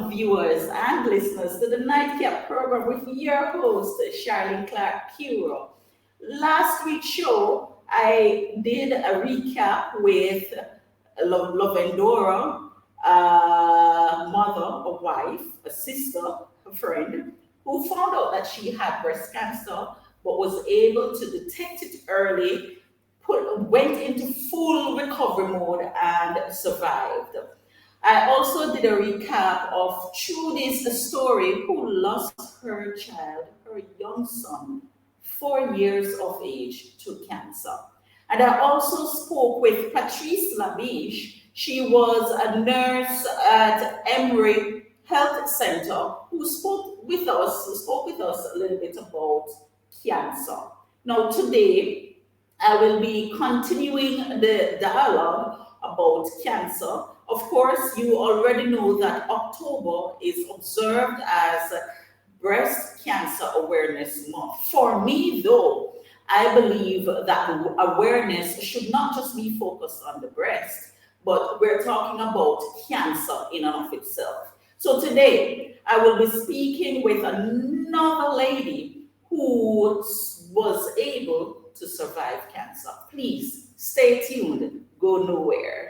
welcome viewers and listeners to the Nightcap program with your host, Charlene Clark Curo. Last week's show, I did a recap with Lovendora, a mother, a wife, a sister, a friend, who found out that she had breast cancer but was able to detect it early, went into full recovery mode, and survived. I also did a recap of Trudy's story, who lost her child, her young son, 4 years of age, to cancer. And I also spoke with Patrice Labiche. She was a nurse at Emory Health Center who spoke with us a little bit about cancer. Now today I will be continuing the dialogue about cancer. Of course, you already know that October is observed as Breast Cancer Awareness Month. For me, though, I believe that awareness should not just be focused on the breast, but we're talking about cancer in and of itself. So today, I will be speaking with another lady who was able to survive cancer. Please stay tuned, go nowhere.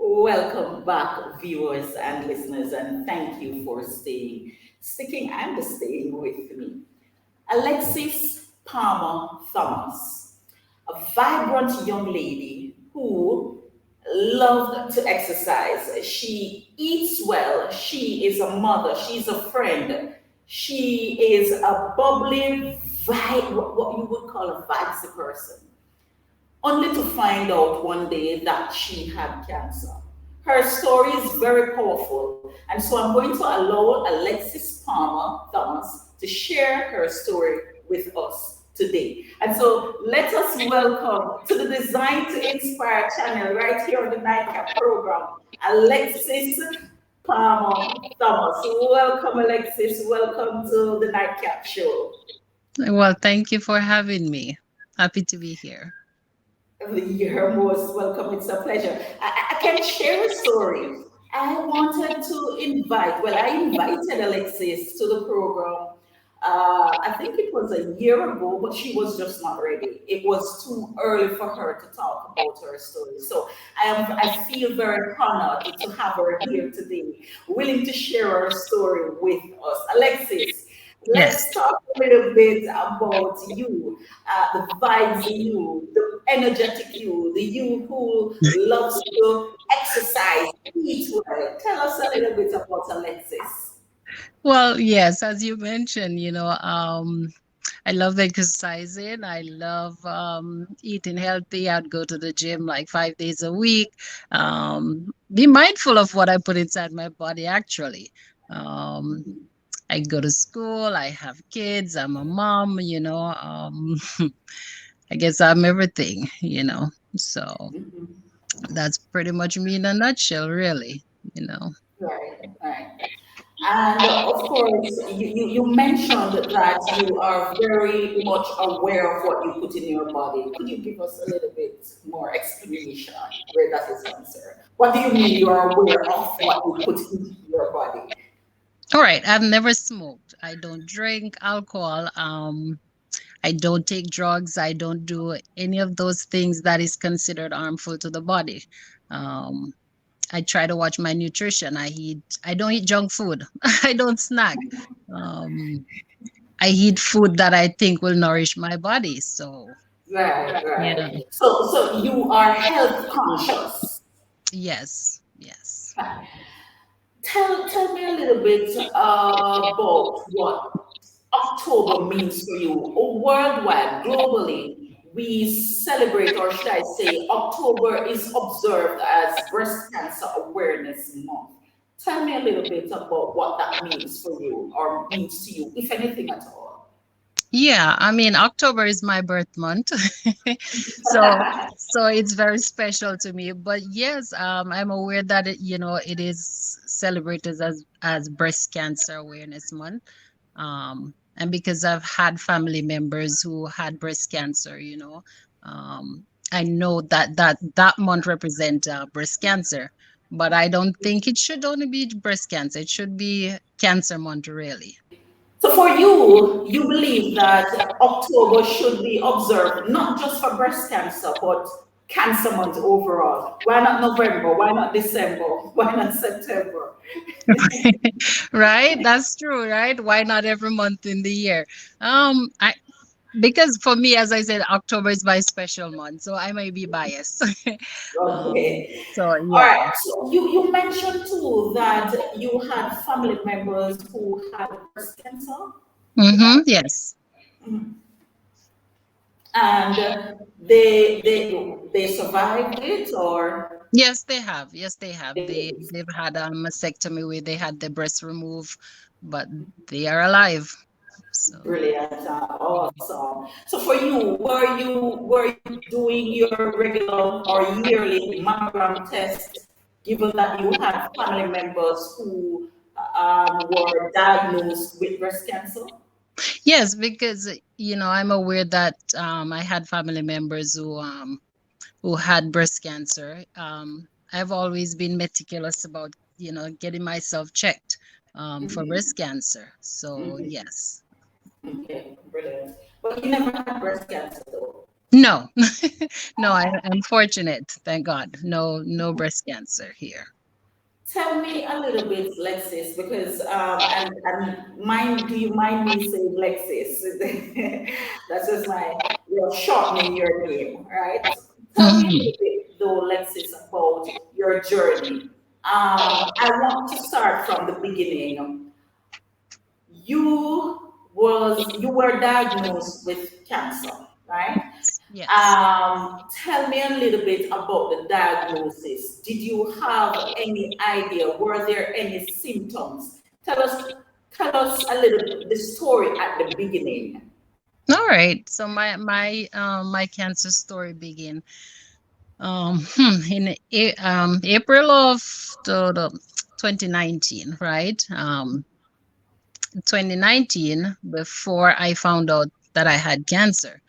Welcome back, viewers and listeners, and thank you for sticking and staying with me. Alexis Palmer Thomas, a vibrant young lady who loved to exercise. She eats well. She is a mother. She's a friend. She is a bubbly, what you would call a vibes person, only to find out one day that she had cancer. Her story is very powerful, and so I'm going to allow Alexis Palmer Thomas to share her story with us today. And so let us welcome to the Design to Inspire channel right here on the Nightcap program, Alexis Palmer Thomas. Welcome, Alexis. Welcome to the Nightcap show. Well, thank you for having me. Happy to be here. You're most welcome. It's a pleasure. I can share a story. I wanted to I invited Alexis to the program. I think it was a year ago, but she was just not ready. It was too early for her to talk about her story. So I feel very honored to have her here today, willing to share her story with us. Alexis, Yes. let's talk a little bit about you, the vibes in you, the energetic you, the you who loves to exercise, eat well. Tell us a little bit about Alexis. Well, yes, as you mentioned, I love exercising. I love eating healthy. I'd go to the gym like 5 days a week. Be mindful of what I put inside my body, actually. Um, I go to school. I have kids. I'm a mom. I guess I'm everything. So Mhm. that's pretty much me in a nutshell, really. Right, right. And of course, you mentioned that you are very much aware of what you put in your body. Could you give us a little bit more explanation where that is concerned? What do you mean you are aware of what you put into your body? All right, I've never smoked. I don't drink alcohol. I don't take drugs. I don't do any of those things that is considered harmful to the body. Um, I try to watch my nutrition. I don't eat junk food. I don't snack. Um, I eat food that I think will nourish my body. So Right, Yeah. right. So you are health conscious. Yes. Yes. Tell me a little bit about what October means for you. Worldwide, globally, we celebrate, or should I say, October is observed as Breast Cancer Awareness Month. Tell me a little bit about what that means for you, or means to you, if anything at all. Yeah, I mean, October is my birth month. So it's very special to me. But yes, I'm aware that it is celebrated as Breast Cancer Awareness Month. And because I've had family members who had breast cancer, I know that month represent breast cancer. But I don't think it should only be breast cancer. It should be cancer month, really. So for you, you believe that October should be observed not just for breast cancer, but cancer month overall. Why not November? Why not December? Why not September? Right? That's true, right? Why not every month in the year? I Because for me, as I said, October is my special month, so I may be biased. Okay. So All yeah. right. So you mentioned too that you had family members who had breast cancer, Mm-hmm. right? Yes. And they survived it, or Yes, they have. Yes, they have. they They've had a mastectomy where they had their breast removed, but they are alive. So brilliant, yeah. awesome. So for you, were you doing your regular or yearly mammogram test, given that you had family members who were diagnosed with breast cancer? Yes, because I'm aware that I had family members who had breast cancer. I've always been meticulous about, getting myself checked for breast cancer. So, yes. Okay, brilliant. But you never had breast cancer though. No, no, I'm fortunate. Thank God. No, no breast cancer here. Tell me a little bit, Lexis, because and mind, do you mind me saying Lexis? That's just my way of shortening your name, right? Tell me a Mhm. little bit, though, Lexis, about your journey. I want to start from the beginning. You were diagnosed with cancer, right? Yes. Tell me a little bit about the diagnosis. Did you have any idea? Were there any symptoms? Tell us a little the story at the beginning. All right. So my cancer story began in April of the 2019, right? 2019, before I found out that I had cancer.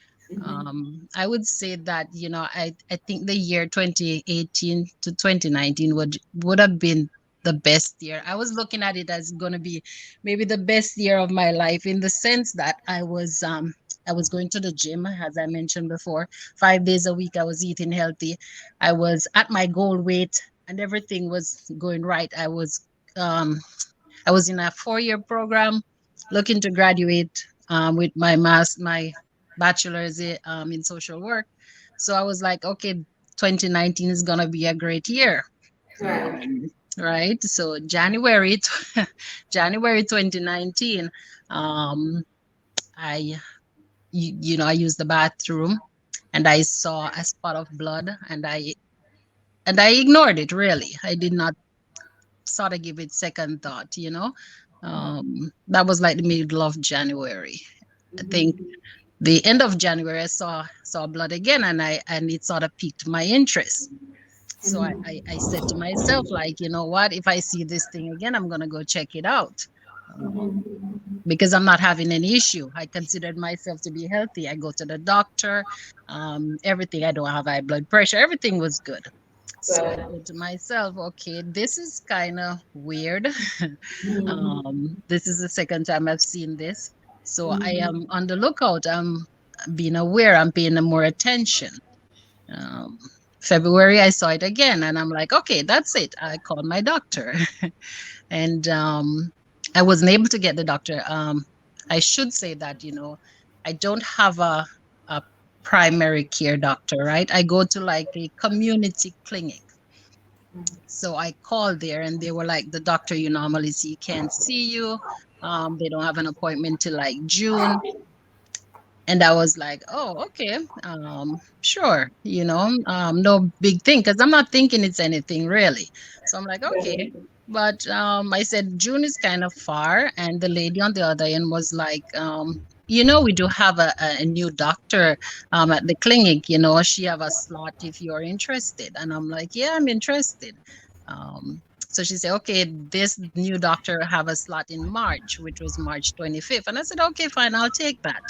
I would say that, I think the year 2018 to 2019 would have been the best year. I was looking at it as going to be maybe the best year of my life, in the sense that I was going to the gym, as I mentioned before, 5 days a week. I was eating healthy. I was at my goal weight, and everything was going right. I was in a 4-year program, looking to graduate with my bachelor's in social work. So I was like, okay, 2019 is gonna be a great year. Right. Right. So January, January 2019, um, I used the bathroom, and I saw a spot of blood, and I ignored it. Really, I did not sort of give it second thought. That was like the middle of January. I think the end of January, I saw blood again, and it sort of piqued my interest. So I said to myself, like, you know what, if I see this thing again, I'm gonna go check it out. Because I'm not having any issue. I considered myself to be healthy. I go to the doctor, everything. I don't have high blood pressure. Everything was good. So I Right. said to myself, okay, this is kind of weird. This is the second time I've seen this. So I am on the lookout. I'm being aware. I'm paying more attention. Um, February, I saw it again, and I'm like, okay, that's it. I called my doctor, and I wasn't able to get the doctor. I should say that I don't have a primary care doctor, right? I go to like a community clinic. So I called there and they were like, the doctor you normally see can't see you. They don't have an appointment till like June. And I was like, oh, okay, sure, no big thing, because I'm not thinking it's anything really. So I'm like, okay. But I said June is kind of far, and the lady on the other end was like, we do have a new doctor at the clinic. She have a slot if you're interested. And I'm like, yeah, I'm interested. So she said, okay, this new doctor have a slot in March, which was March 25th. And I said, okay, fine, I'll take that.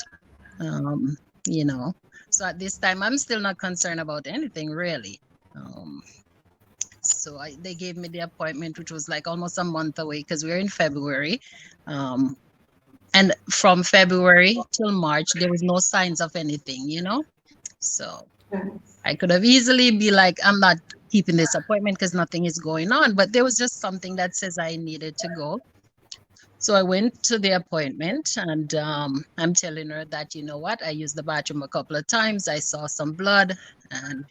um, you know. So at this time, I'm still not concerned about anything really. Um, so they gave me the appointment, which was like almost a month away because we're in February. Um, and from February till March, there was no signs of anything. So I could have easily be like, I'm not keeping this appointment because nothing is going on. But there was just something that says I needed to go. So I went to the appointment and I'm telling her that, you know what, I used the bathroom a couple of times. I saw some blood and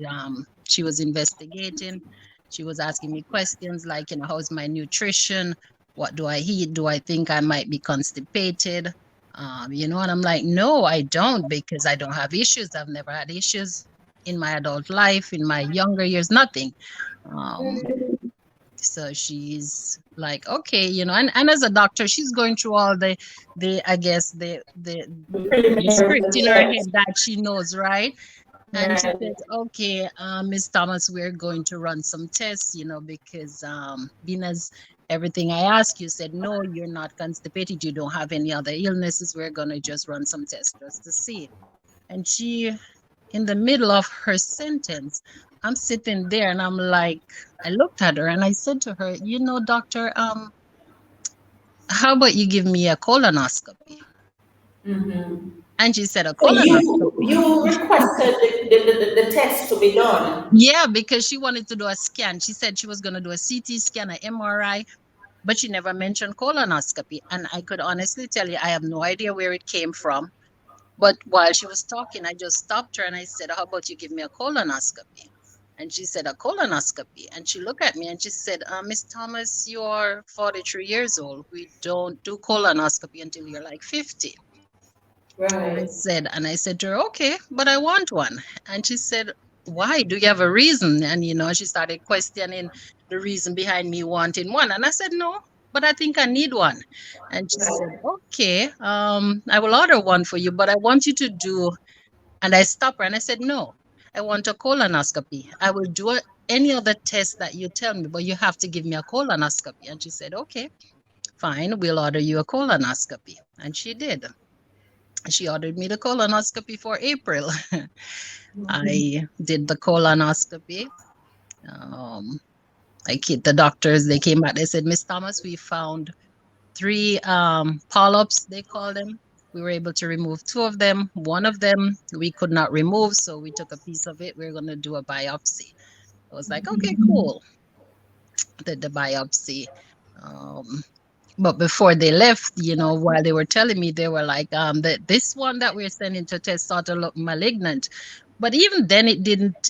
she was investigating. She was asking me questions like, how's my nutrition? What do I eat? Do I think I might be constipated? And I'm like, no, I don't, because I don't have issues. I've never had issues in my adult life, in my younger years, nothing. Um, so she's like, okay, and as a doctor, she's going through all the I guess the script in her head that she knows, right? And she says, okay, Miss Thomas, we're going to run some tests, because being as everything I asked you said, no, you're not constipated, you don't have any other illnesses, we're going to just run some tests just to see. And she, in the middle of her sentence, I'm sitting there and I'm like, I looked at her and I said to her, doctor, how about you give me a colonoscopy? And she said, a So colonoscopy? you requested the test to be done. Yeah, because she wanted to do a scan. She said she was going to do a CT scan, an MRI, but she never mentioned colonoscopy. And I could honestly tell you, I have no idea where it came from. But while she was talking, I just stopped her and I said, how about you give me a colonoscopy? And she said, a colonoscopy. And she looked at me and she said, Miss Thomas, you're 43 years old. We don't do colonoscopy until you're like 50. And Right. I said to her, okay, but I want one. And she said, why? Do you have a reason? And, she started questioning the reason behind me wanting one. And I said, no, but I think I need one. And she said, okay, I will order one for you, but I want you to do. And I stopped her and I said, no, I want a colonoscopy. I will do any other test that you tell me, but you have to give me a colonoscopy. And she said, okay, fine, we'll order you a colonoscopy. And she did. She ordered me the colonoscopy for April. I did the colonoscopy. The doctors, they came back, they said, Miss Thomas, we found 3 polyps, they call them. We were able to remove 2 of them. One of them we could not remove, so we took a piece of it. We're going to do a biopsy. I was like, okay, cool. Did the biopsy. But before they left, while they were telling me, they were like, this one that we're sending to test sort of look malignant. But even then,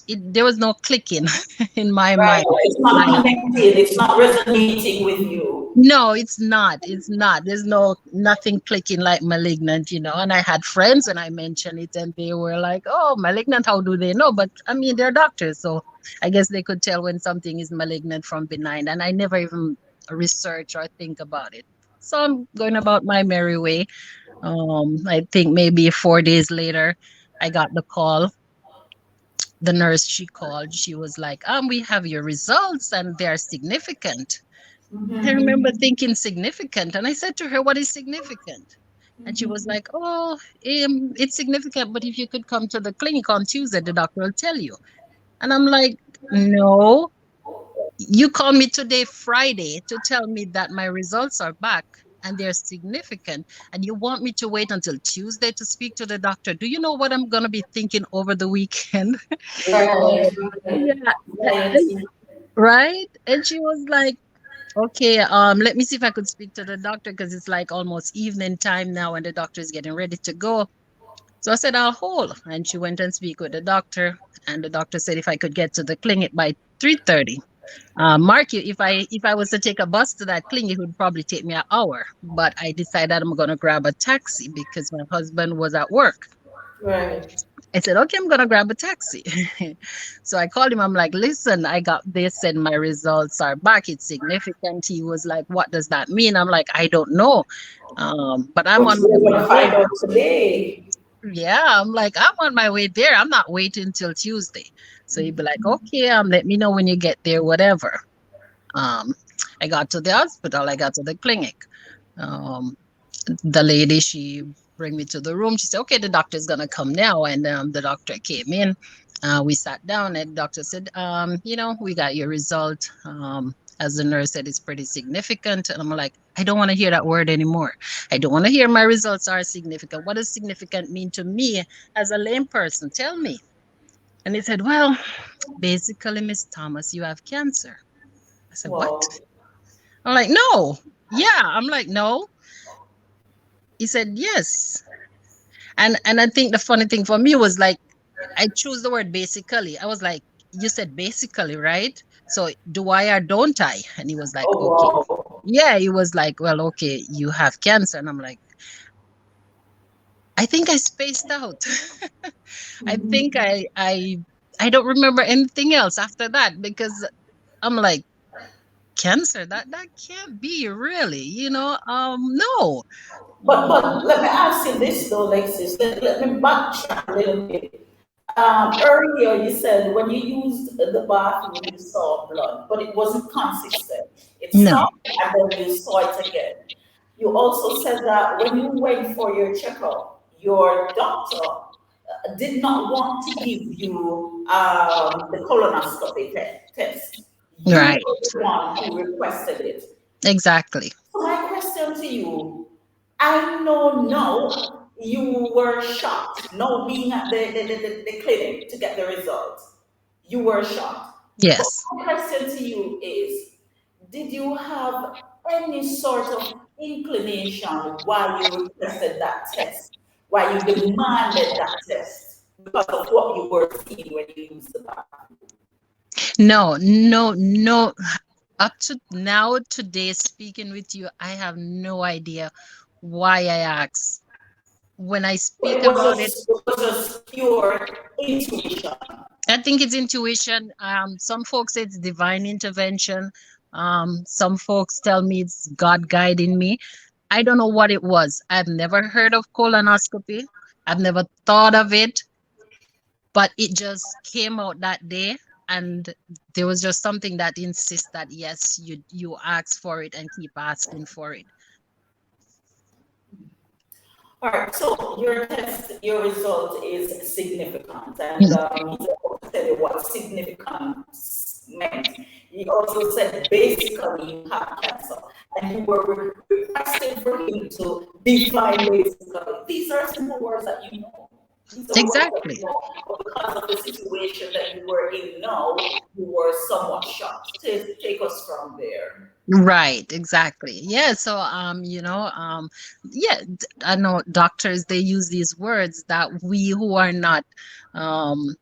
there was no clicking in my mind. It's not connected. It's not resonating with you. No, it's not. It's not. There's nothing clicking like malignant, And I had friends when I mentioned it and they were like, oh, malignant, how do they know? But I mean, they're doctors. So I guess they could tell when something is malignant from benign. And I never even research or think about it. So I'm going about my merry way. I think maybe 4 days later, I got the call. The nurse, she called, she was like, we have your results and they're significant. I remember thinking significant. And I said to her, what is significant? And she was like, oh, it's significant, but if you could come to the clinic on Tuesday, the doctor will tell you. And I'm like, no, you call me today, Friday, to tell me that my results are back and they're significant. And you want me to wait until Tuesday to speak to the doctor. Do you know what I'm going to be thinking over the weekend? Yeah. Right. And she was like, okay, let me see if I could speak to the doctor because it's like almost evening time now and the doctor is getting ready to go. So I said, I'll hold. And she went and speak with the doctor. And the doctor said if I could get to the clinic by 3:30. Mark you, if I was to take a bus to that clinic, it would probably take me an hour. But I decided I'm gonna grab a taxi because my husband was at work. Right. I said, okay, I'm gonna grab a taxi. So I called him. I'm like, listen, I got this and my results are back. It's significant. He was like, what does that mean? I'm like, I don't know. But I'm But on my you're way gonna find there. out today. Yeah, I'm like, I'm on my way there. I'm not waiting till Tuesday. So he'd be like, okay, let me know when you get there, whatever. Um, I got to the hospital, I got to the clinic. Um, the lady, she bring me to the room. She said, okay, the doctor's gonna come now. And the doctor came in. We sat down and the doctor said, we got your result. As the nurse said, it's pretty significant. And I'm like, I don't want to hear that word anymore. I don't want to hear my results are significant. What does significant mean to me as a lame person? Tell me. And he said, well, basically, Miss Thomas, you have cancer. I said, what? Wow. I'm like, no. Yeah. I'm like, no. He said, yes. And I think the funny thing for me was like, I choose the word basically. I was like, you said basically, right? So do I or don't I? And he was like, Oh okay. wow. Yeah, he was like, well, okay, you have cancer. And I'm like, I think I spaced out. I think Mhm. I don't remember anything else after that because I'm like, cancer, that can't be really, no. But let me ask you this though, Alexis. Let me backtrack a little bit. Earlier you said when you used the bathroom you saw blood, but it wasn't consistent. It No. stopped and then you saw it again. You also said that when you went for your checkup, your doctor did not want to give you the colonoscopy test. You Right. were the one who requested it. Exactly. So my question to you, I know now you were shocked, now being at the clinic to get the results. You were shocked. But Yes. my question to you is, did you have any sort of inclination why you requested that test? Why you demanded that test? Because of what you were seeing when you used the bathroom. No, no, no. Up to now, today, speaking with you, I have no idea why I asked. When I But speak about it, it was just pure intuition. I think it's intuition. Some folks say it's divine intervention. Some folks tell me it's God guiding me. I don't know what it was. I've never heard of colonoscopy. I've never thought of it, but it just came out that day. And there was just something that insists that yes, you ask for it and keep asking for it. All right, so your test, your result is significant, and he's about to tell you what significance meant. He also said basically you have cancer, and you were requesting for him to define basically. These are simple words that you know. These are words that Exactly. you know, but because of the situation that you were in now, you were somewhat shocked. Take us from there. Right, exactly. Yeah, so yeah, I know doctors they use these words that we who are not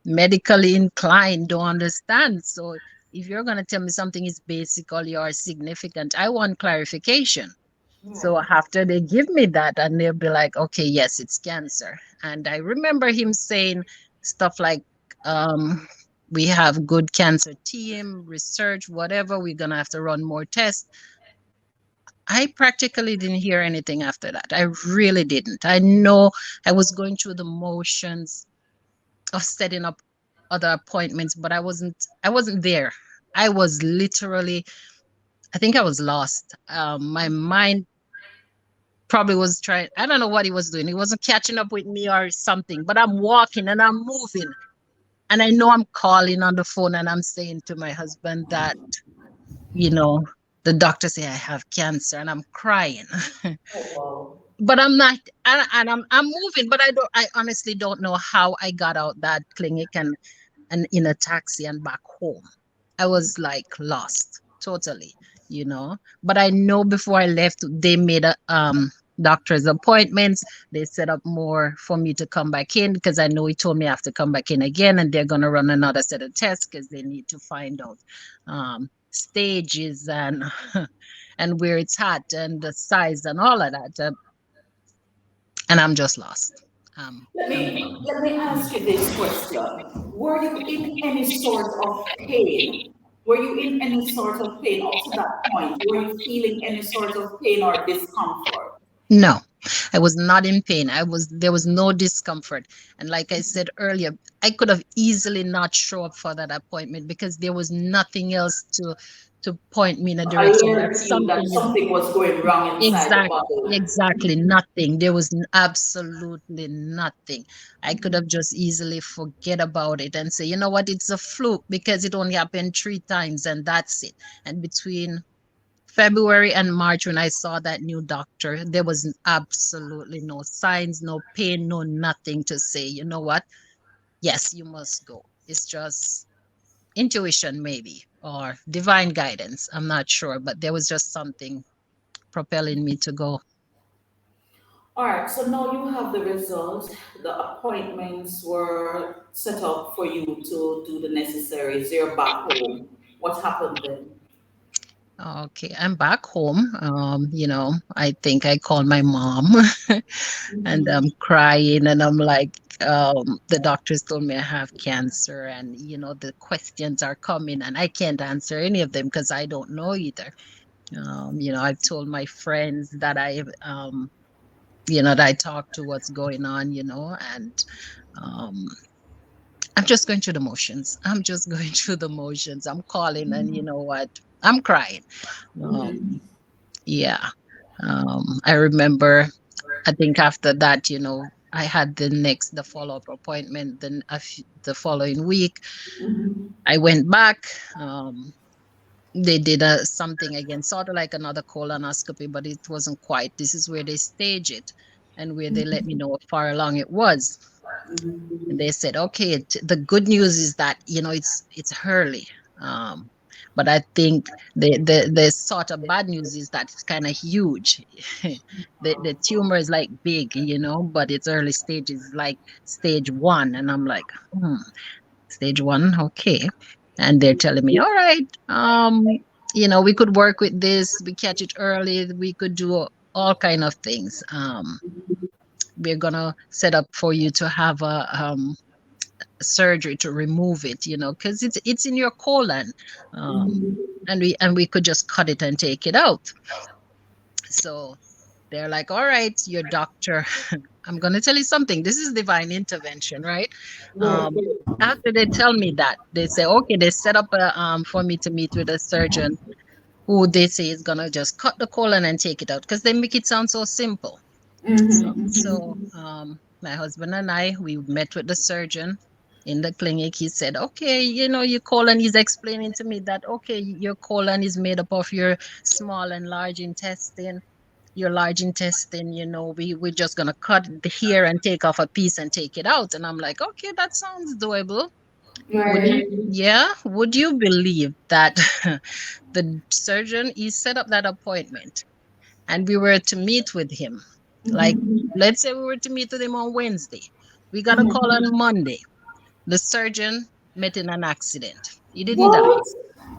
medically inclined don't understand. So if you're going to tell me something is basically or significant, I want clarification. So Hmm. after they give me that and they'll be like, okay, yes, it's cancer. And I remember him saying stuff like, we have good cancer team, research, whatever. We're gonna have to run more tests. I practically didn't hear anything after that. I really didn't. I know I was going through the motions of setting up other appointments, but I wasn't there. I was literally, I think I was lost. My mind probably was trying, I don't know what he was doing. He wasn't catching up with me or something, but I'm walking and I'm moving. And I know I'm calling on the phone and I'm saying to my husband that, you know, the doctor say I have cancer and I'm crying. Oh wow. But I'm not, and I'm moving, but I honestly don't know how I got out that clinic and in a taxi and back home. I was like lost totally, you know. But I know before I left, they made doctor's appointments. They set up more for me to come back in because I know he told me I have to come back in again, and they're gonna run another set of tests because they need to find out stages and and where it's at and the size and all of that. And I'm just lost. I'm done. Let me ask you this question. Were you in any sort of pain? Were you in any sort of pain up to that point? Were you feeling any sort of pain or discomfort? No, I was not in pain. There was no discomfort. And like I said earlier, I could have easily not show up for that appointment because there was nothing else to point me in a direction that Alert you that something is something was going wrong inside the body. exactly nothing. There was absolutely nothing. I could have just easily forget about it and say, you know what, it's a fluke because it only happened 3 times and that's it. And between February and March, when I saw that new doctor, there was absolutely no signs, no pain, no nothing to say, you know what? Yes, you must go. It's just intuition, maybe, or divine guidance. I'm not sure, but there was just something propelling me to go. All right, so now you have the results. The appointments were set up for you to do the necessaries. You're back home. What happened then? Okay, I'm back home. I think I called my mom and I'm crying and I'm like, the doctors told me I have cancer and, the questions are coming and I can't answer any of them because I don't know either. I've told my friends that that I talk to what's going on, and um, I'm just going through the motions. I'm just going through the motions. I'm calling and you know what? I'm crying. Um, yeah. I remember, I think after that, I had the follow-up appointment. Then the following week, I went back. They did something again, sort of like another colonoscopy, but it wasn't quite. This is where they stage it and where they let me know how far along it was. And they said, okay, the good news is that, it's early. Um, but I think the sort of bad news is that it's kind of huge. The tumor is like big, but its early stage is like stage one. And I'm like, stage one, okay. And they're telling me, all right, we could work with this, we catch it early, we could do all kind of things. We're gonna set up for you to have surgery to remove it, because it's in your colon, and we could just cut it and take it out. So they're like, all right, your doctor. I'm gonna tell you something. This is divine intervention, right? Right. Um, After they tell me that, they say, okay, they set up for me to meet with a surgeon who they say is gonna just cut the colon and take it out because they make it sound so simple. So my husband and I, we met with the surgeon in the clinic. He said, okay, your colon, he's explaining to me that, okay, your colon is made up of your small and large intestine. Your large intestine, we're just going to cut here and take off a piece and take it out. And I'm like, okay, that sounds doable. Right. Would you believe that the surgeon, he set up that appointment and we were to meet with him? Like, let's say we were to meet with him on Wednesday. We got a call on Monday. The surgeon met in an accident. He didn't die. What?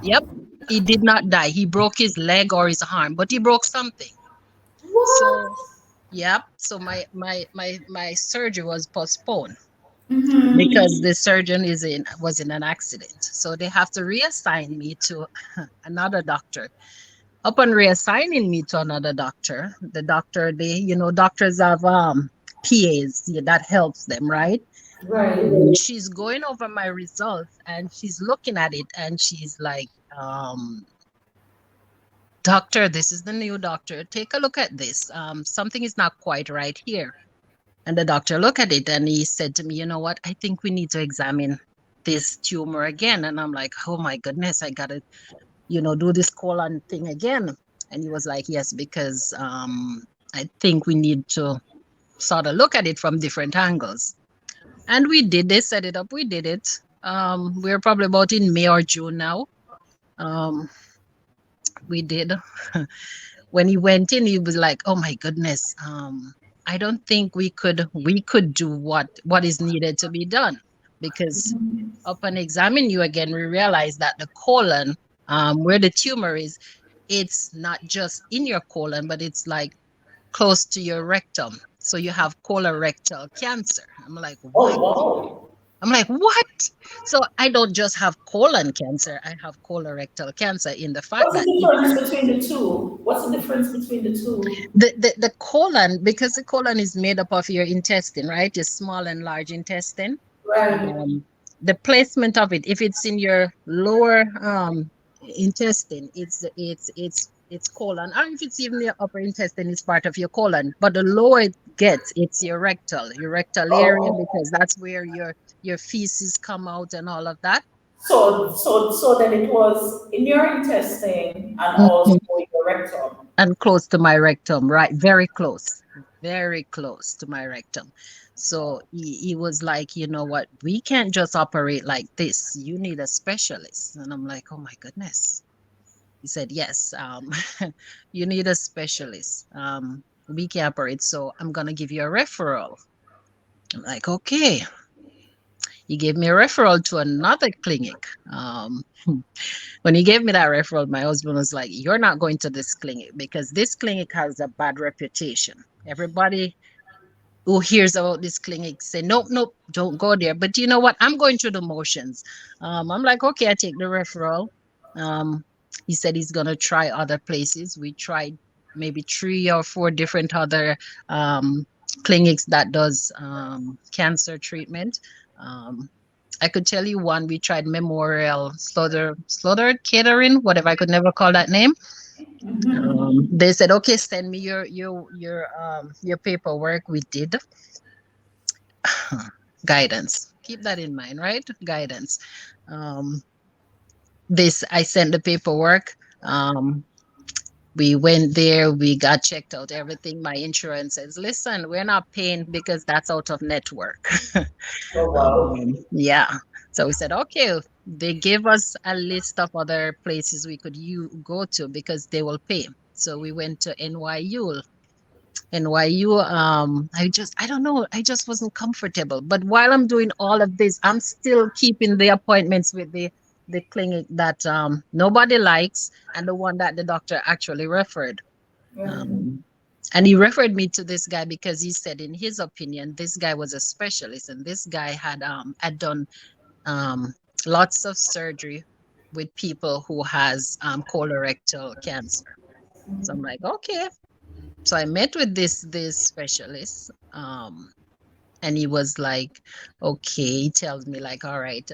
Yep. He did not die. He broke his leg or his arm, but he broke something. What? So, yep. So my surgery was postponed Mm-hmm. because the surgeon was in an accident. So they have to reassign me to another doctor. Upon reassigning me to another doctor, the doctor, doctors have PAs, yeah, that helps them, right? Right. She's going over my results and she's looking at it and she's like, doctor, this is the new doctor. Take a look at this. Something is not quite right here. And the doctor looked at it and he said to me, you know what? I think we need to examine this tumor again. And I'm like, oh my goodness, I gotta, do this colon thing again. And he was like, yes, because I think we need to sort of look at it from different angles. And we did. They set it up. We did it. We're probably about in May or June now. Um, we did. when he went in, he was like, "Oh my goodness, I don't think we could do what is needed to be done because upon examining you again, we realized that the colon, where the tumor is, it's not just in your colon, but it's like close to your rectum. So you have colorectal cancer." I'm like, Oh, "What?" wow. I'm like, "What?" So I don't just have colon cancer, I have colorectal cancer in the fact What's the that difference between the two? What's the difference between the two? the colon, because the colon is made up of your intestine, right? Your small and large intestine. Right. Um, the placement of it, if it's in your lower intestine, it's colon, or if it's even your upper intestine, it's part of your colon. But the lower it gets, it's your rectal area, Oh, because that's where your feces come out and all of that. so then it was in your intestine and also in your rectum. And close to my rectum, right? Very close to my rectum. So he was like, "You know what? We can't just operate like this. You need a specialist." And I'm like, "Oh my goodness." He said, "Yes, you need a specialist. We can operate. So I'm going to give you a referral." I'm like, "Okay." He gave me a referral to another clinic. When he gave me that referral, my husband was like, "You're not going to this clinic because this clinic has a bad reputation. Everybody who hears about this clinic say, nope, nope, don't go there." But you know what? I'm going through the motions. I'm like, "Okay, I take the referral." Um, he said he's going to try other places. We tried maybe 3 or 4 different other clinics that does cancer treatment. Um, I could tell you one. We tried Memorial Slaughter Catering, whatever. I could never call that name. They said, "Okay, send me your paperwork." We did. Guidance. Keep that in mind, right? Guidance. Um, this I sent the paperwork. Um, we went there. We got checked out. Everything. My insurance says, "Listen, we're not paying because that's out of network." Oh, wow. Yeah. So we said, "Okay." They gave us a list of other places we could go to because they will pay. So we went to NYU. I don't know, I just wasn't comfortable. But while I'm doing all of this, I'm still keeping the appointments with the clinic that nobody likes, and the one that the doctor actually referred. Um, and he referred me to this guy because he said, in his opinion, this guy was a specialist, and this guy had done um, lots of surgery with people who has colorectal cancer. So I'm like, okay. So I met with this specialist, and he was like, "Okay." He tells me like, "All right,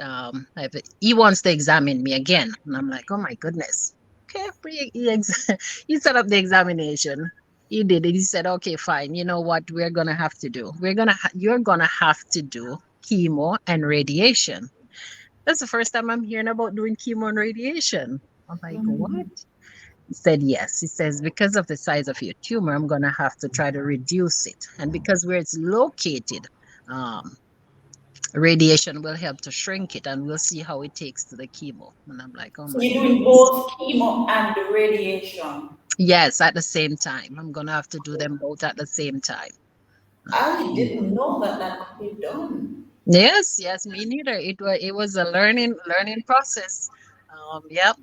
he wants to examine me again." And I'm like, "Oh my goodness." Okay, he set up the examination. He did it. He said, "Okay, fine. You know what we're gonna have to do? You're gonna have to do chemo and radiation." That's the first time I'm hearing about doing chemo and radiation. I'm like, "What?" He said, "Yes." He says, "Because of the size of your tumor, I'm going to have to try to reduce it. And because where it's located, um, radiation will help to shrink it, and we'll see how it takes to the chemo." And I'm like, "Oh So my you're doing goodness." both chemo and the radiation. Yes, at the same time. I'm going to have to do them both at the same time. I Mm. didn't know that that could be done. Yes, yes, me neither. It was a learning process. Yep.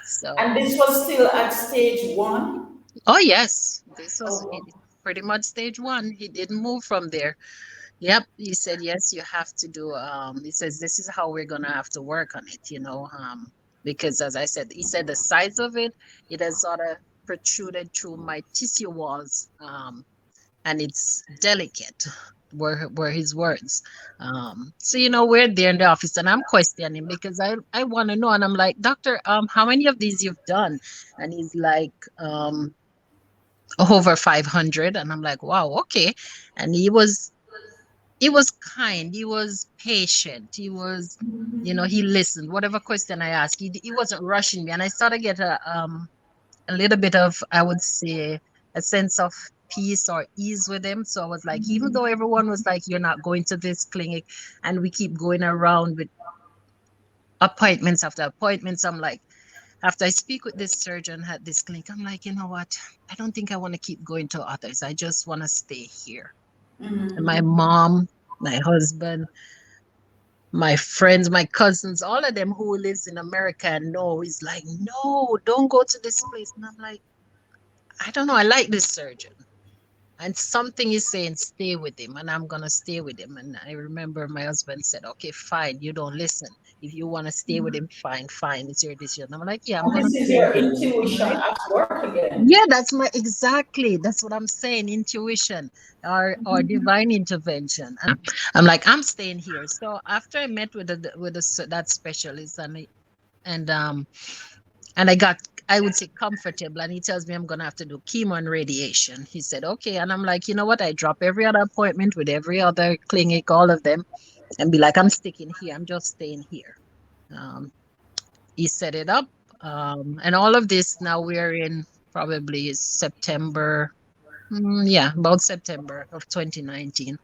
So, And this was still at stage one. oh yes, this was Oh, pretty much stage one. He didn't move from there. Yep, he said, "Yes, you have to do." He says, "This is how we're gonna have to work on it, because as I said, he said the size of it, it has sort of protruded through my tissue walls, and it's delicate." Were his words. So we're there in the office, and I'm questioning because I want to know, and I'm like, "Doctor, how many of these you've done?" And he's like, "Over 500." And I'm like, "Wow, okay." And he was kind, he was patient, he listened whatever question I asked. He wasn't rushing me, and I started to get a little bit of, I would say, a sense of peace or ease with him. So I was like, even though everyone was like, "You're not going to this clinic," and we keep going around with appointments after appointments, I'm like, After I speak with this surgeon at this clinic, I'm like, you know what? I don't think I want to keep going to others. I just want to stay here. And my Mm-hmm. mom, my husband, my friends, my cousins, all of them who lives in America and know is like, no, don't go to this place. And I'm like, I don't know. I like this surgeon. And something is saying, stay with him, and I'm gonna stay with him. And I remember my husband said, okay, fine, you don't listen. If you want to stay with him, fine, fine. It's your decision. I'm like, yeah, I'm And gonna this is stay your with him. intuition Right? at work again. Yeah, that's my exactly. That's what I'm saying. Intuition or divine intervention. And I'm like, I'm staying here. So after I met with that specialist and um and I got, I would say, comfortable, and he tells me I'm gonna have to do chemo and radiation. He said, okay. And I'm like, you know what? I drop every other appointment with every other clinic, all of them, and be like, I'm sticking here. I'm just staying here. Um, he set it up. And all of this now we're in probably September. Yeah, about September of 2019.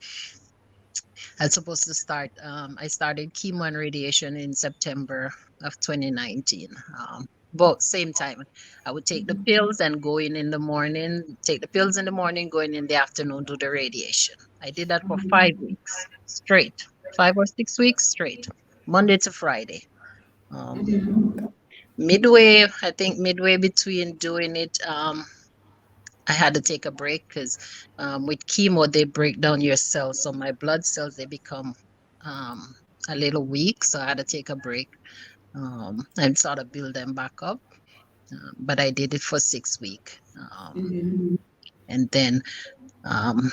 I was supposed to start. I started chemo and radiation in September of 2019. Both same time. I would take the pills and go in the morning. Take the pills in the morning, go in the afternoon, do the radiation. I did that for 5 weeks straight, 5 or 6 weeks straight, Monday to Friday. Um, midway, I think midway between doing it, I had to take a break because with chemo they break down your cells, so my blood cells they become um, a little weak, so I had to take a break and sort of build them back up. But I did it for 6 weeks, Mm-hmm. and then um,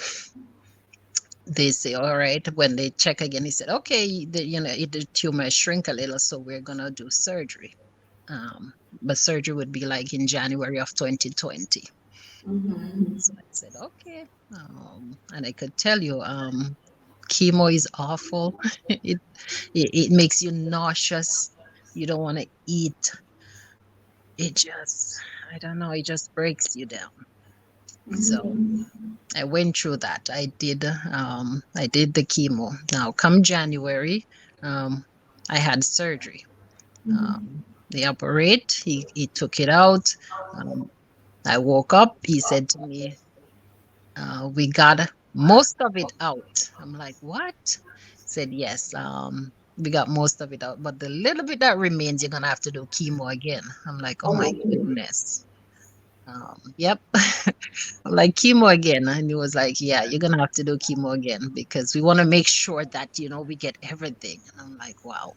they say, all right. When they check again, he said, okay, the tumor shrink a little, so we're gonna do surgery. Um, but surgery would be like in January of 2020. Mm-hmm. So I said, okay. And I could tell you, chemo is awful. It makes you nauseous. You don't want to eat. It just, I don't know, it just breaks you down. So Mm-hmm. I went through that. I did the chemo. Now, come January, um, I had surgery. They operate. He took it out. Um, I woke up. He said to me, we got most of it out. I'm like, what? Said, yes, we got most of it out, but the little bit that remains, you're gonna have to do chemo again. I'm like, oh my Oh, goodness. Yep. I'm like, chemo again. And he was like, yeah, you're gonna have to do chemo again because we want to make sure that, we get everything. And I'm like, wow.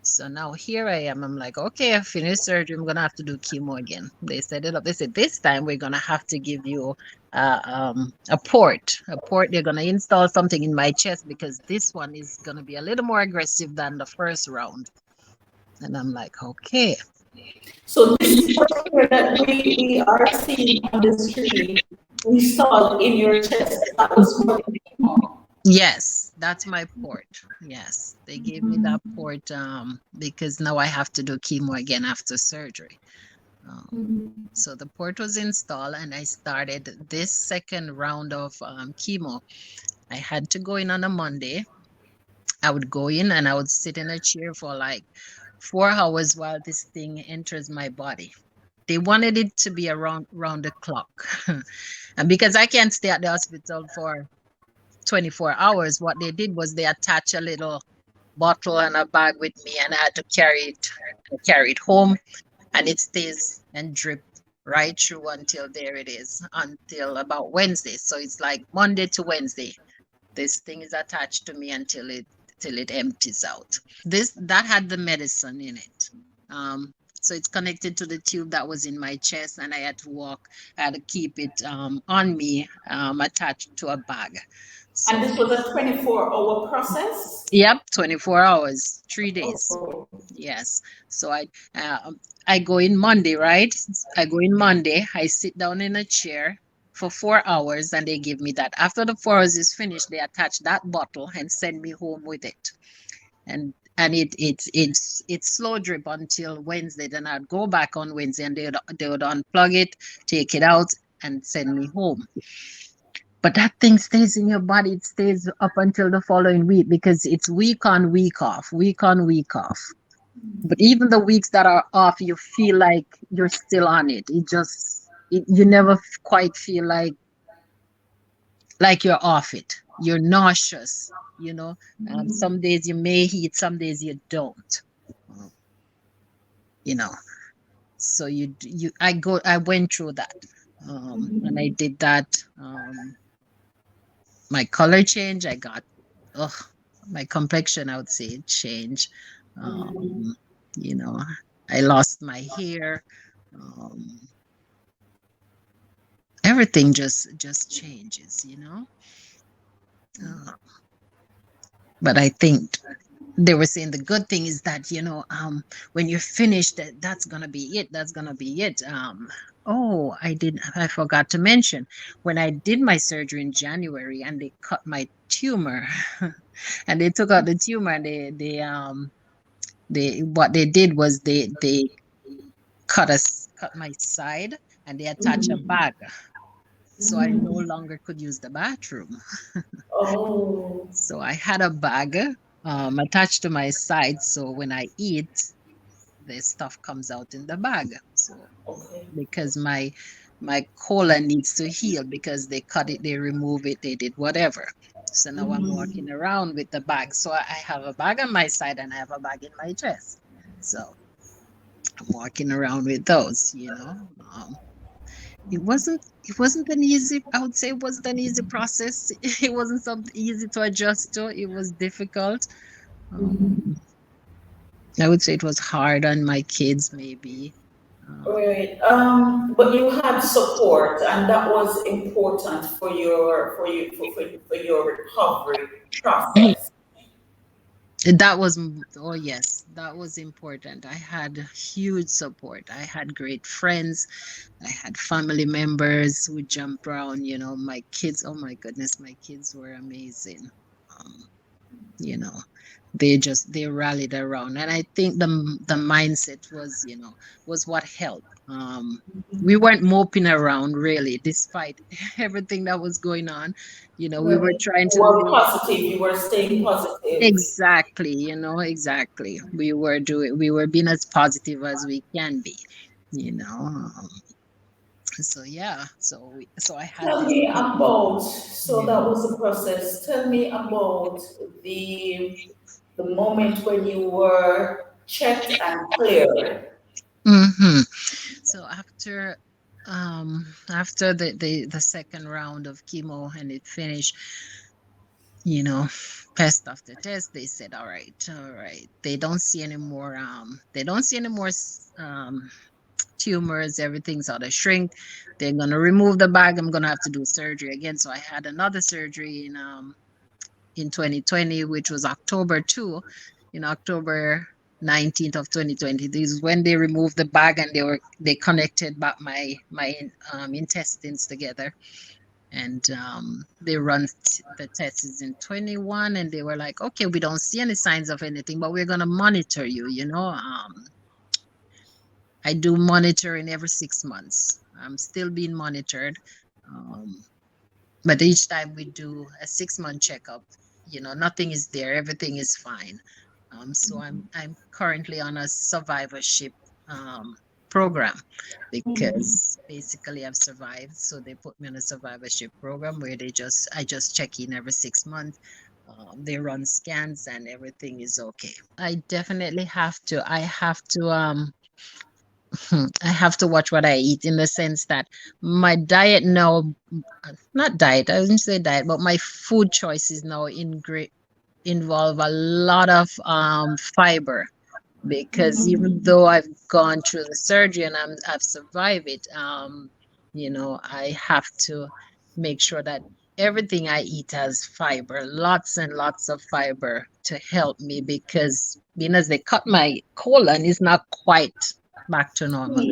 So now here I am. I'm like, okay, I finished surgery. I'm gonna have to do chemo again. They set it up. They said this time we're gonna have to give you a port. A port. They're gonna install something in my chest because this one is gonna be a little more aggressive than the first round. And I'm like, okay. so this port here that we are seeing on the screen installed in your chest, that was for the chemo. Yes, that's my port. Yes, they gave me that port because now I have to do chemo again after surgery. So the port was installed and I started this second round of chemo. I had to go in on a Monday. I would go in and I would sit in a chair for like 4 hours while this thing enters my body. They wanted it to be around round the clock. And because I can't stay at the hospital for 24 hours, what they did was they attach a little bottle and a bag with me and I had to carry it home, and it stays and drip right through until there it is, until about Wednesday. So it's like Monday to Wednesday. This thing is attached to me until it empties out. That had the medicine in it. So it's connected to the tube that was in my chest, and I had to I had to keep it on me, attached to a bag. And So this was a 24-hour process. yep, 24 hours, 3 days. Oh, Yes. So I go in Monday, right? I go in Monday. I sit down in a chair for 4 hours, and they give me that. After the 4 hours is finished, they attach that bottle and send me home with it. And it's slow drip until Wednesday. Then I'd go back on Wednesday, and they would unplug it, take it out, and send me home. But that thing stays in your body. It stays up until the following week because it's week on, week off, week on, week off. But even the weeks that are off, you feel like you're still on it. You never quite feel like you're off it. You're nauseous, you know. Some days you may eat, some days you don't. Uh, You know, so I went through that, and I did that. My color change, I got, ugh, my complexion, I would say, it changed. Um, you know, I lost my hair. Um, Everything just changes, you know. Uh, but I think they were saying the good thing is that, when you're finished, that's gonna be it. That's gonna be it. Oh, I forgot to mention, when I did my surgery in January and they cut my tumor, and they took out the tumor, and they what they did was they cut my side, and they attached a bag, so I no longer could use the bathroom. Oh, So I had a bag attached to my side, so when I eat, the stuff comes out in the bag. So okay. because my colon needs to heal, because they cut it, they remove it, they did whatever. So now I'm walking around with the bag. So I have a bag on my side and I have a bag in my chest. So I'm walking around with those, Um, it wasn't an easy, I would say it wasn't an easy process. It wasn't something easy to adjust to. It was difficult. Um, I would say it was hard on my kids, maybe. Right. But you had support, and that was important for your recovery process. That was, oh yes, that was important. I had huge support. I had great friends. I had family members who jumped around, my kids. Oh my goodness, my kids were amazing. Um, you know, they rallied around, and I think the mindset was what helped. We weren't moping around really, despite everything that was going on. We were Right. trying You to were live. positive. You were staying positive. Exactly, exactly. We were being as positive as we can be, so yeah, so I had Tell this me team. about, so Yeah. that was the process. Tell me about the the moment when you were checked and cleared. Hmm. So after the second round of chemo and it finished, you know, test after test, they said, all right, they don't see any more tumors, everything's out of shrink. They're gonna remove the bag. I'm gonna have to do surgery again. So I had another surgery in 2020, which was October 2, in October 19th of 2020. This is when they removed the bag and they connected back my intestines together. And they run the tests in 21, and they were like, okay, we don't see any signs of anything, but we're gonna monitor you. I do monitoring every 6 months. I'm still being monitored. Um, but each time we do a 6-month checkup, nothing is there, everything is fine. So I'm currently on a survivorship um, program, because basically I've survived. So they put me on a survivorship program where I just check in every 6 months. They run scans and everything is okay. I definitely have to. I have to watch what I eat, in the sense that my diet now, not diet, I wouldn't say diet, but my food choices now involve a lot of fiber, because even though I've gone through the surgery and I've survived it, I have to make sure that everything I eat has fiber, lots and lots of fiber to help me, because being as they cut my colon is not quite back to normal.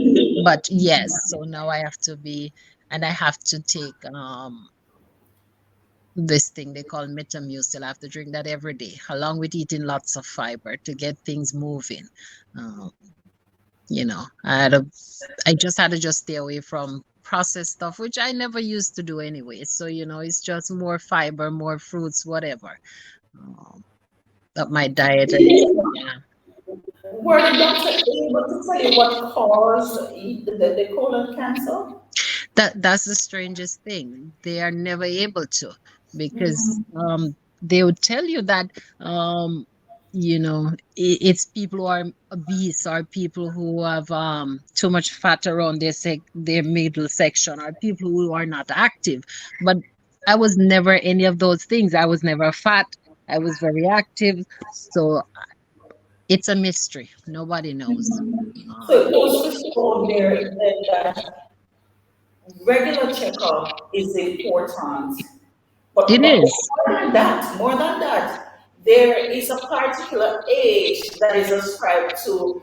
But yes, so now I have to be, and I have to take this thing they call metamucil. I have to drink that every day, along with eating lots of fiber to get things moving. Um, I just had to just stay away from processed stuff, which I never used to do anyway. So, it's just more fiber, more fruits, whatever. Um, but my diet is, yeah. Were the doctor able to tell you what caused the colon cancer? That's the strangest thing. They are never able to, because Mhm. they would tell you that um it's people who are obese, or people who have too much fat around their middle section, or people who are not active. But I was never any of those things. I was never fat. I was very active. So it's a mystery. Nobody knows. So Um, it goes to show there then that regular checkup is important. it But is. more than that, there is a particular age that is ascribed to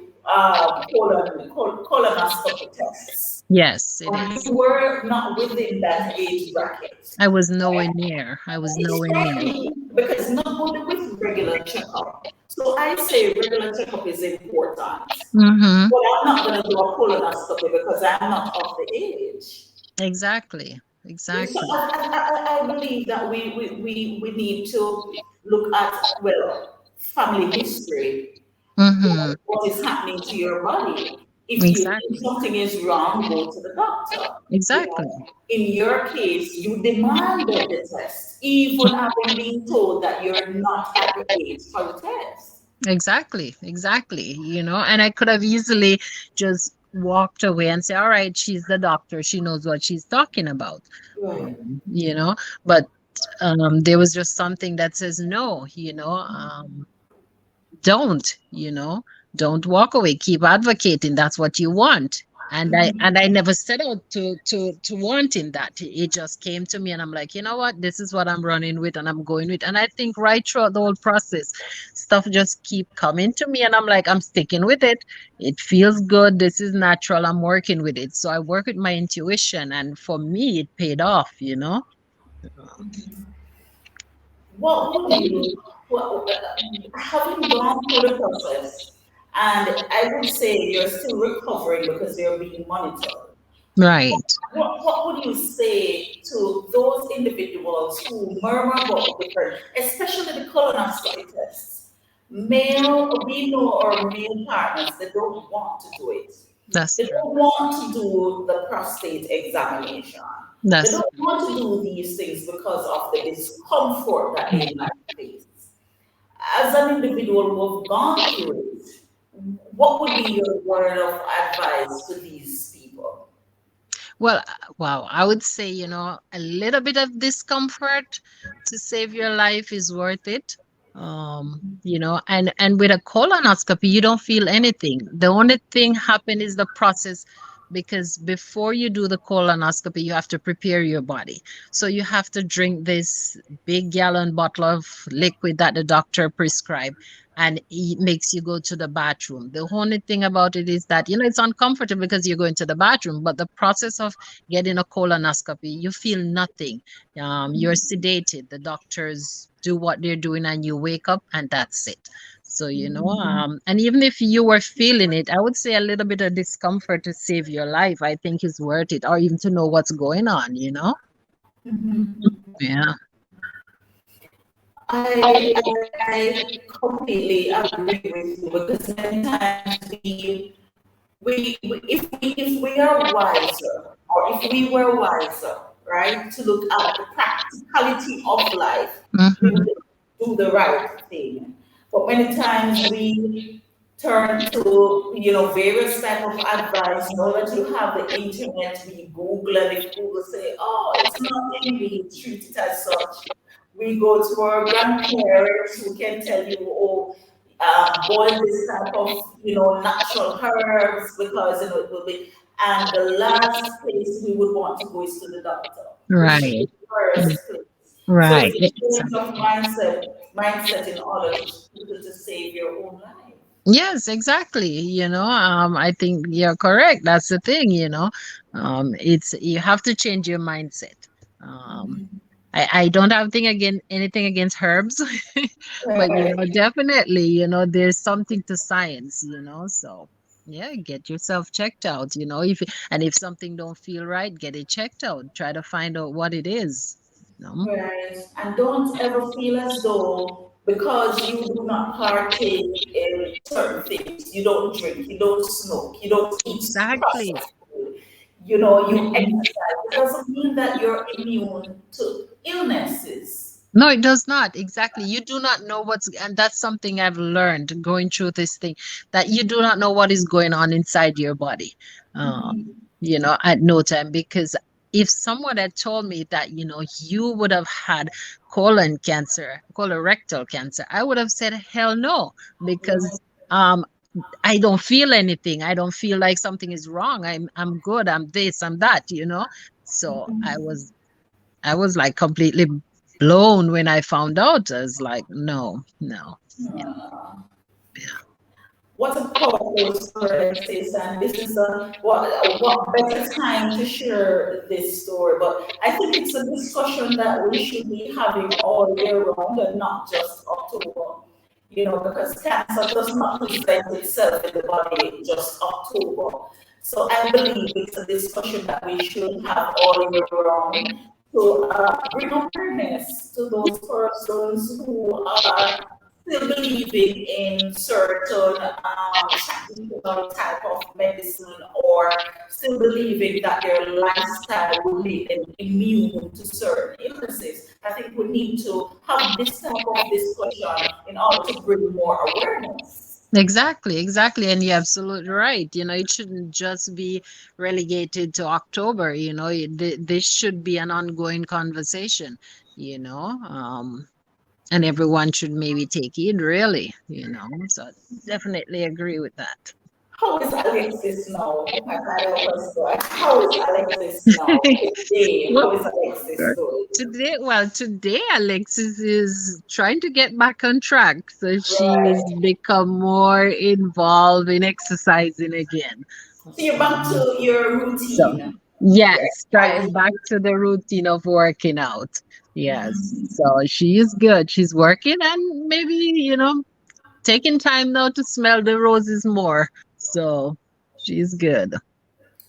colonoscopy tests. Yes, it And is. you were not within that age bracket. I was nowhere near. I was It's nowhere near. frightening because nobody with regular checkup. So I say regular checkup is important. Mm-hmm. But I'm not going to do a colonoscopy because I'm not of the age. Exactly. So Exactly. I believe that we need to look at, well, family history. Mm-hmm. What is happening to your body? If you think Exactly. something is wrong, go to the doctor. You Exactly. know, in your case, you demanded the test, even having been told that you're not at the age for the test. Exactly. Exactly. And I could have easily just walked away and say, all right, she's the doctor. She knows what she's talking about. Right. Um, you know, but there was just something that says no, don't walk away, keep advocating, that's what you want. And I never set out to wanting that. It just came to me, and I'm like, you know what, this is what I'm running with, and I'm going with. And I think right throughout the whole process, stuff just keep coming to me, and I'm like, I'm sticking with it. It feels good, this is natural, I'm working with it. So I work with my intuition, and for me it paid off. What would you, having gone through the process, and I would say you're still recovering because you're being monitored. Right. What would you say to those individuals who murmur about different, especially the colonoscopy tests? Male, we know our male partners, they don't want to do it. That's They true. don't want to do the prostate examination. They That's don't want to do these things because of the discomfort that they might face. As an individual who have gone through it, what would be your word of advice to these people? Well, wow, I would say, a little bit of discomfort to save your life is worth it. And with a colonoscopy, you don't feel anything. The only thing happen is the process, because before you do the colonoscopy, you have to prepare your body. So you have to drink this big gallon bottle of liquid that the doctor prescribed, and it makes you go to the bathroom. The only thing about it is that, it's uncomfortable because you're going to the bathroom, but the process of getting a colonoscopy, you feel nothing. You're sedated. The doctors do what they're doing, and you wake up, and that's it. So, and even if you were feeling it, I would say a little bit of discomfort to save your life, I think is worth it, or even to know what's going on. Yeah. I completely agree with you because many times if we are wiser, or if we were wiser, right, to look at the practicality of life, we Hmm. would do the right thing. But many times we turn to various type of advice. Now that you have the internet, we Google, and if Google say, "Oh, it's nothing," we treat it as such. We go to our grandparents who can tell you, "Oh, boil this type of natural herbs because it will be." And the last place we would want to go is to the doctor, which is the Right. first place. So Right. it's a change of mindset in order to save your own life. Yes, exactly. I think you're correct. That's the thing. It's you have to change your mindset. Um, I don't have anything against herbs, but Right. definitely, there's something to science. So yeah, get yourself checked out. If something don't feel right, get it checked out. Try to find out what it is. You know? Right. And don't ever feel as though because you do not partake in certain things. You don't drink, you don't smoke, you don't eat Exactly. processed food. You know, you Mhm. exercise. It doesn't mean that you're immune to illnesses. No, it does not. Exactly. You do not know and that's something I've learned going through this thing, that you do not know what is going on inside your body, at no time. Because if someone had told me that, you would have had colon cancer, colorectal cancer, I would have said, hell no, because um, I don't feel anything. I don't feel like something is wrong. I'm good. I'm this, I'm that. So I was like completely blown when I found out. I was like, no, no. Yeah. Yeah. What a powerful story, Alexis, and this is what better time to share this story. But I think it's a discussion that we should be having all year round and not just October. You know, because cancer does not present itself in the body just October. So I believe it's a discussion that we should have all year round to bring awareness to those persons who are still believing in certain traditional type of medicine, or still believing that their lifestyle will make them immune to certain illnesses. I think we need to have this type of discussion in order to bring more awareness. Exactly, exactly. And you're absolutely right. It shouldn't just be relegated to October. This should be an ongoing conversation, you know. And everyone should maybe take it really. So definitely agree with that. How is Alexis now? My final question. How is Alexis now? Today, Well, how is Alexis doing? today Alexis is trying to get back on track. So she's Right. become more involved in exercising again. So you're back Um, to your so routine. yes, try Right. back to the routine of working out. Yes. Mhm. So she is good. She's working and maybe, taking time now to smell the roses more. So she's good.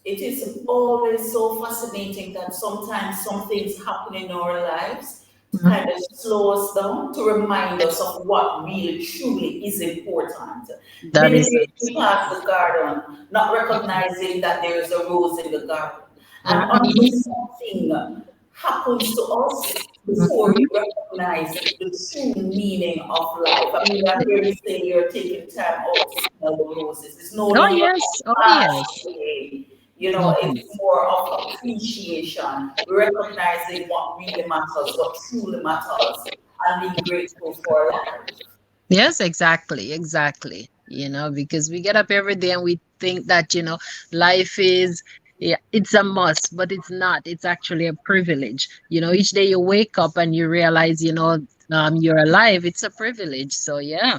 It is always so fascinating that sometimes some things happen in our lives to Mhm. kind of slow us down, to remind us of what really truly is important. That Many is days we pass absolutely. the garden, not recognizing that there is a rose in the garden. And until Mhm. something happens to us before we Mhm. recognize the true meaning of life. I mean, I hear you say you're taking time out to smell the roses. It's no Oh longer yes. Oh fast yes. way. You know, Mhm. it's more of appreciation, recognizing what really matters, what truly matters, and being grateful for life. Yes, exactly, exactly. Because we get up every day and we think that, life is, yeah, it's a must, but it's not. It's actually a privilege. Each day you wake up and you realize, you're alive. It's a privilege. So yeah,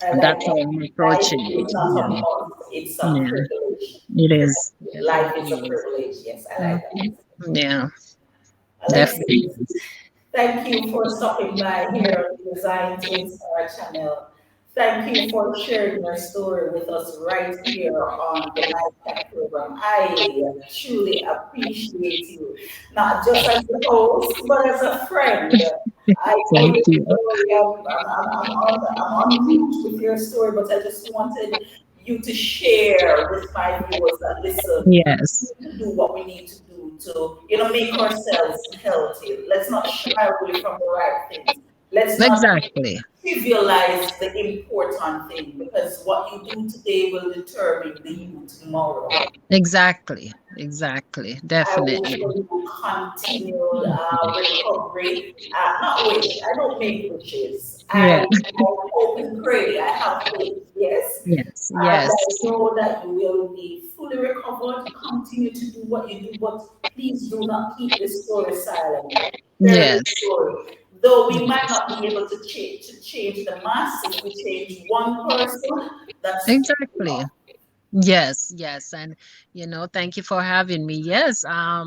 I like that's how that. I'm Life approaching it. is not a must, it's a Yeah, privilege. it is. Life Definitely is a is. privilege. Yes, I like that. Mhm. Yeah, definitely Alexis, is. thank you for stopping by here on the Design to Inspire channel. Thank you for sharing your story with us right here on the Nightcap program. I truly appreciate you, not just as the host, but as a friend. I know Thank your you. story. I'm on route with your story, but I just wanted you to share with my viewers that listen, Yes, to do what we need to do to, make ourselves healthy. Let's not shy away from the right things. Let's not exactly. trivialize the important thing, because what you do today will determine the you tomorrow. Exactly. Exactly. I wish Definitely. for you continued recovery. Not wish, I don't make wishes. Yeah. I hope and pray. I have faith, yes. Yes. And Yes. I know that you will be fully recovered. Continue to do what you do, but please do not keep this story silent. Share this Yes. story. Though we might Yes. not be able to change the mass, if we change one person, that's Exactly. enough. Yes, yes, and thank you for having me. Yes, I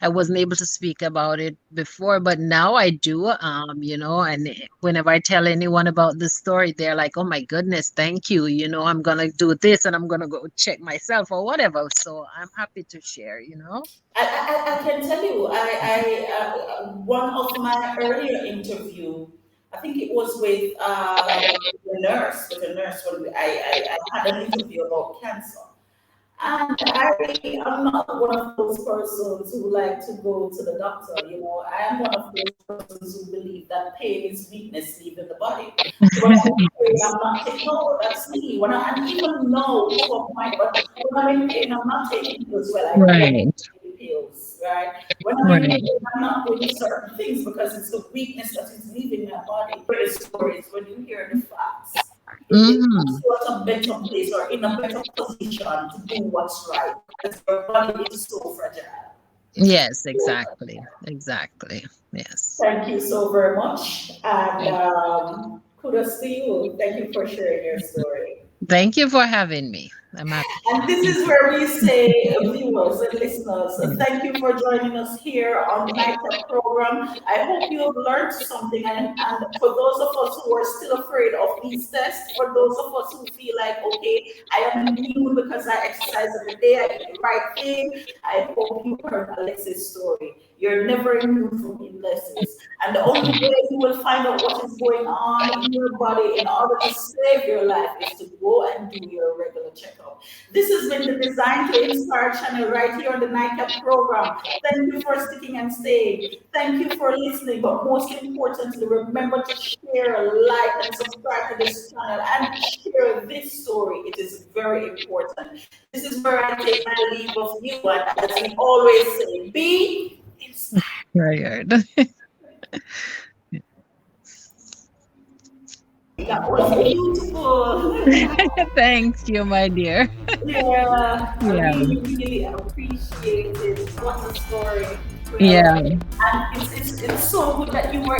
wasn't able to speak about it before, but now I do. And whenever I tell anyone about this story, they're like, "Oh my goodness, thank you." I'm gonna do this, and I'm gonna go check myself or whatever. So I'm happy to share. I can tell you, one of my earlier interview I think it was with a nurse when I had an interview about cancer. And I am not one of those persons who like to go to the doctor. You know, I am one of those persons who believe that pain is weakness leaving the body. So when I'm in pain, I'm not taking, no, that's me. When I, and even now to a point, but when I'm in pain, I'm not taking pills. Well, I don't Right. take pills, right? When I'm in Right. pain, I'm not doing certain things because it's the weakness that is leaving my body. The stories, when you hear the facts, it puts Hmm. you at a better place or in a better position to do what's right because your body is so fragile. Yes, exactly. Exactly. Yes. Thank you so very much. And kudos to you. Thank you for sharing your story. Thank you for having me. I'm happy. And this Thank is you. where we say, viewers and listeners, Yeah. thank you for joining us here on the Nightcap program. I hope you have learned something. And for those of us who are still afraid of these tests, for those of us who feel like, okay, I am immune because I exercise every day, I eat the right thing, I hope you heard Alexis' story. You're never immune from illnesses. And the only way you will find out what is going on in your body in order to save your life is to go and do your regular checkup. This has been the Design to Inspire channel right here on the Nightcap program. Thank you for sticking and staying. Thank you for listening. But most importantly, remember to share, like, and subscribe to this channel and share this story. It is very important. This is where I take my leave of you. And as we always say, be inspired. Tired. That was beautiful. Thank you, my dear. Yeah, I Yeah. really, really appreciate it. What a story. Well, Yeah. and it's so good that you were